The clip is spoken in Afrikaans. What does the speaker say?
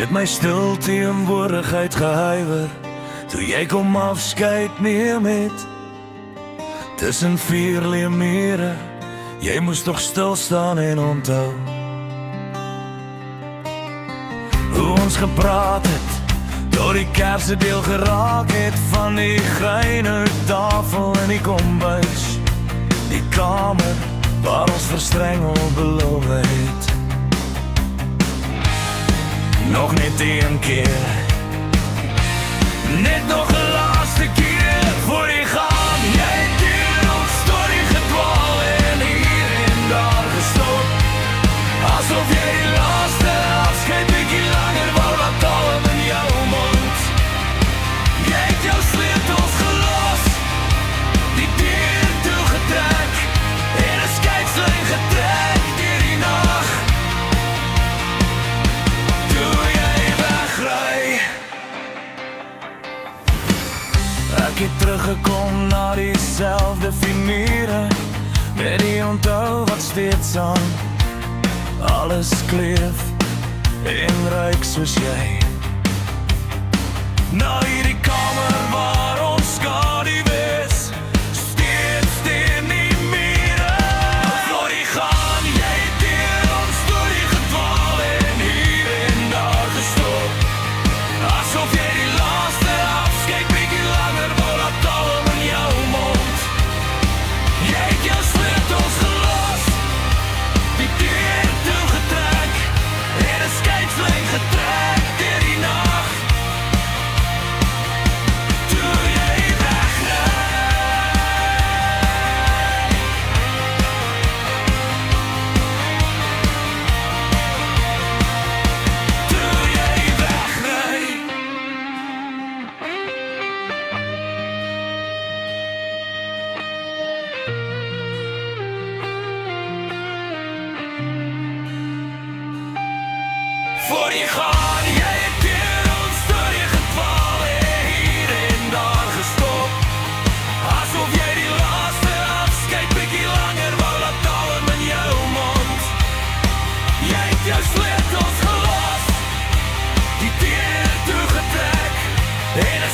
het my stil teenwoordigheid gehuiwer toe jy kom afskeid neem het. Tussen vier leemure, jy moes toch stil staan en onthou hoe ons gepraat het, tot die kerse deel geraak het van die grynuittafel in die kombuis, die kamer waar ons verstrengel beloof het. Nog net een keer, net nog een laaste keer voor jy gaan. Jy het hier ons storie gedwaal en hier en daar gestop, asof jy die laaste afscheid bykie langer wou laat talm in jou mond. Jy het jou sleutels gelos, die deur toegetrek en een scheidslijn getrek deur die nacht. Toe jy wegry, ek het teruggekom na diezelfde figure, met die onthou wat steeds aan alles kleef en ruik soos jy. Na hierdie kamer waar ons skadu wees, steeds teen die mure. Voor jy gaan, jy het hier ons storie gedwaal en hier en daar gestop, asof jy die laaste afskeid bykie langer wou laat talm in jou mond. Jy het jou sleutels gelos, die deur toegetrek en een scheidslijn getrek deur die nacht. Toe jy wegry, toe jy wegry. Voor jy gaan, jy het hier ons storie gedwaal en hier en daar gestop, asof jy die laaste afskeid bykie langer wou laat talm in jou mond. Jy het jou sleutels gelos, die deur toegetrek en